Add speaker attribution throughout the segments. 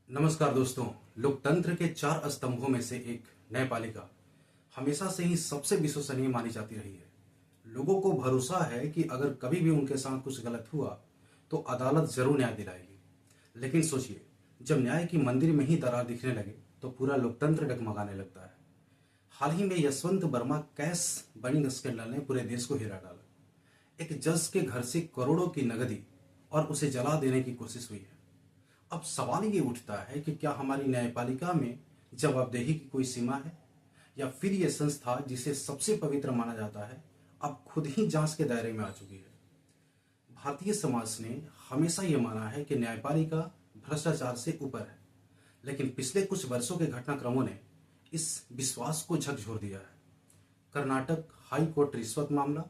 Speaker 1: नमस्कार दोस्तों। लोकतंत्र के चार स्तंभों में से एक न्यायपालिका हमेशा से ही सबसे विश्वसनीय मानी जाती रही है। लोगों को भरोसा है कि अगर कभी भी उनके साथ कुछ गलत हुआ तो अदालत जरूर न्याय दिलाएगी। लेकिन सोचिए, जब न्याय की मंदिर में ही दरार दिखने लगे तो पूरा लोकतंत्र डगमगाने लगता है। हाल ही में Yashwant Verma cash burning scandal ने पूरे देश को हिला डाला। एक जज के घर से करोड़ों की नकदी और उसे जला देने की कोशिश हुई है। अब सवाल ये उठता है कि क्या हमारी न्यायपालिका में जवाबदेही की कोई सीमा है, या फिर ये संस्था जिसे सबसे पवित्र माना जाता है अब खुद ही जांच के दायरे में आ चुकी है। भारतीय समाज ने हमेशा ये माना है कि न्यायपालिका भ्रष्टाचार से ऊपर है, लेकिन पिछले कुछ वर्षों के घटनाक्रमों ने इस विश्वास को झकझोर दिया है। कर्नाटक हाई कोर्ट रिश्वत मामला,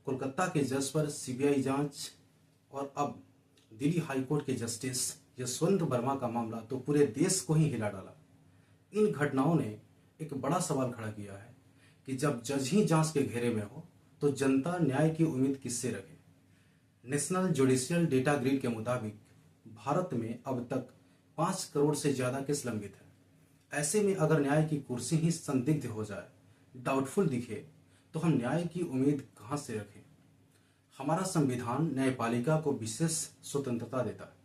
Speaker 1: कोलकाता के जज पर सीबीआई जांच और अब दिल्ली हाई कोर्ट के जस्टिस यशवंत वर्मा का मामला तो पूरे देश को ही हिला डाला। इन घटनाओं ने एक बड़ा सवाल खड़ा किया है कि जब जज ही जांच के घेरे में हो तो जनता न्याय की उम्मीद किससे रखे। नेशनल जुडिशियल डेटा ग्रिड के मुताबिक भारत में अब तक 5 करोड़ से ज्यादा केस लंबित है। ऐसे में अगर न्याय की कुर्सी ही संदिग्ध हो जाए, डाउटफुल दिखे, तो हम न्याय की उम्मीद कहां से रखें। हमारा संविधान न्यायपालिका को विशेष स्वतंत्रता देता है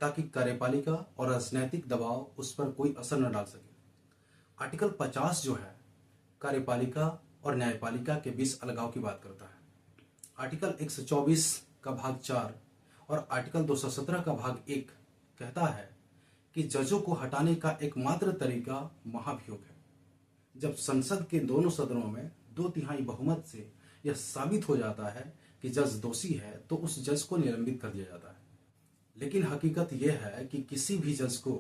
Speaker 1: ताकि कार्यपालिका और राजनैतिक दबाव उस पर कोई असर न डाल सके। आर्टिकल 50 जो है कार्यपालिका और न्यायपालिका के बीच अलगाव की बात करता है। आर्टिकल 124 का भाग 4 और आर्टिकल 217 का भाग 1 कहता है कि जजों को हटाने का एकमात्र तरीका महाभियोग है। जब संसद के दोनों सदनों में 2/3 बहुमत से यह साबित हो जाता है कि जज दोषी है तो उस जज को निलंबित कर दिया जाता है। लेकिन हकीकत यह है कि किसी भी जज को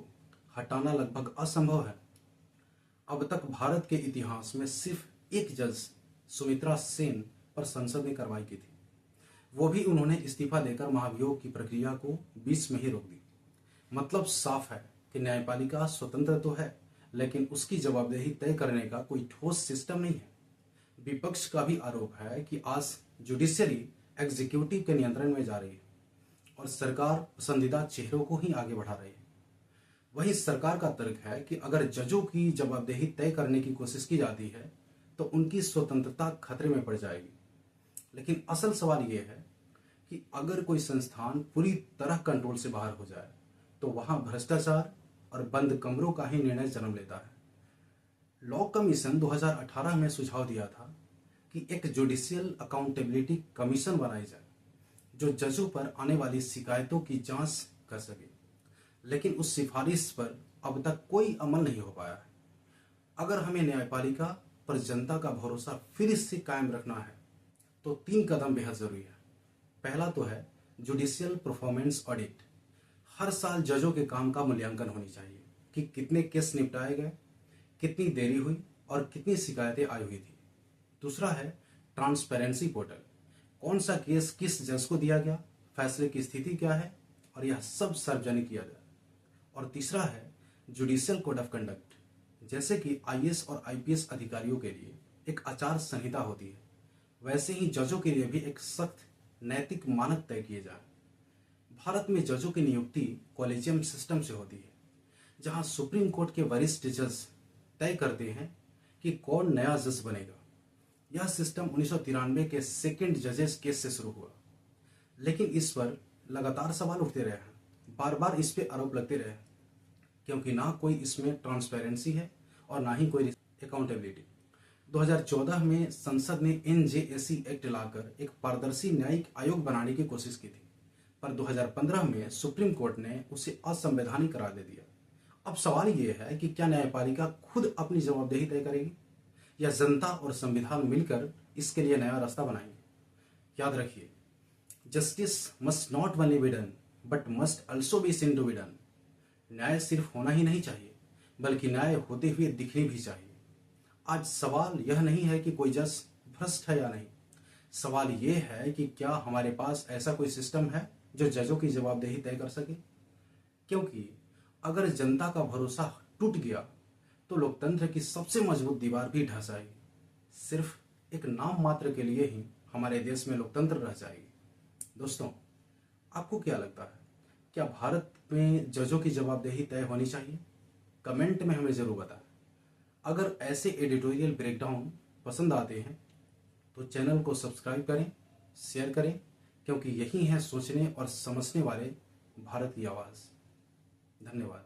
Speaker 1: हटाना लगभग असंभव है। अब तक भारत के इतिहास में सिर्फ एक जज सुमित्रा सेन पर संसद ने कार्रवाई की थी। वो भी उन्होंने इस्तीफा देकर महाभियोग की प्रक्रिया को बीच में ही रोक दी। मतलब साफ है कि न्यायपालिका स्वतंत्र तो है, लेकिन उसकी जवाबदेही तय करने का कोई ठोस सिस्टम नहीं है। विपक्ष का भी आरोप है कि आज जुडिशरी एग्जीक्यूटिव के नियंत्रण में जा रही है और सरकार पसंदीदा चेहरों को ही आगे बढ़ा रही है। वहीं सरकार का तर्क है कि अगर जजों की जवाबदेही तय करने की कोशिश की जाती है तो उनकी स्वतंत्रता खतरे में पड़ जाएगी। लेकिन असल सवाल यह है कि अगर कोई संस्थान पूरी तरह कंट्रोल से बाहर हो जाए तो वहां भ्रष्टाचार और बंद कमरों का ही निर्णय जन्म लेता है। लॉ कमीशन 2018 में सुझाव दिया था कि एक जुडिशियल अकाउंटेबिलिटी कमीशन बनाई जाए जो जजों पर आने वाली शिकायतों की जांच कर सके, लेकिन उस सिफारिश पर अब तक कोई अमल नहीं हो पाया है। अगर हमें न्यायपालिका पर जनता का भरोसा फिर से कायम रखना है तो 3 कदम बेहद जरूरी है। पहला तो है जुडिशियल परफॉर्मेंस ऑडिट। हर साल जजों के काम का मूल्यांकन होनी चाहिए कि कितने केस निपटाए गए, कितनी देरी हुई और कितनी शिकायतें आई हुई थी। दूसरा है ट्रांसपेरेंसी पोर्टल। कौन सा केस किस जज को दिया गया, फैसले की स्थिति क्या है, और यह सब सार्वजनिक किया जाए। और तीसरा है जुडिशियल कोड ऑफ कंडक्ट। जैसे कि आईएएस और आईपीएस अधिकारियों के लिए एक आचार संहिता होती है, वैसे ही जजों के लिए भी एक सख्त नैतिक मानक तय किए जाए। भारत में जजों की नियुक्ति कॉलेजियम सिस्टम से होती है, जहां सुप्रीम कोर्ट के वरिष्ठ जज तय करते हैं कि कौन नया जज बनेगा। यह सिस्टम 1993 के सेकंड जजेस केस से शुरू हुआ, लेकिन इस पर लगातार सवाल उठते रहे हैं। बार बार इस पे आरोप लगते रहे, क्योंकि ना कोई इसमें ट्रांसपेरेंसी है और ना ही कोई अकाउंटेबिलिटी। 2014 में संसद ने एनजेएसी एक्ट लाकर एक पारदर्शी न्यायिक आयोग बनाने की कोशिश की थी, पर 2015 में सुप्रीम कोर्ट ने उसे असंवैधानिक करार दे दिया। अब सवाल यह है कि क्या न्यायपालिका खुद अपनी जवाबदेही तय करेगी या जनता और संविधान मिलकर इसके लिए नया रास्ता बनाएंगे। याद रखिए, justice must not only be done but must also be seen to be done. न्याय सिर्फ होना ही नहीं चाहिए, बल्कि न्याय होते हुए दिखनी भी चाहिए। आज सवाल यह नहीं है कि कोई जज भ्रष्ट है या नहीं, सवाल यह है कि क्या हमारे पास ऐसा कोई सिस्टम है जो जजों की जवाबदेही तय कर सके। क्योंकि अगर जनता का भरोसा टूट गया तो लोकतंत्र की सबसे मजबूत दीवार भी ढह जाएगी। सिर्फ एक नाम मात्र के लिए ही हमारे देश में लोकतंत्र रह जाएगी। दोस्तों, आपको क्या लगता है, क्या भारत में जजों की जवाबदेही तय होनी चाहिए? कमेंट में हमें ज़रूर बताएं। अगर ऐसे एडिटोरियल ब्रेकडाउन पसंद आते हैं तो चैनल को सब्सक्राइब करें, शेयर करें, क्योंकि यही है सोचने और समझने वाले भारत की आवाज़। धन्यवाद।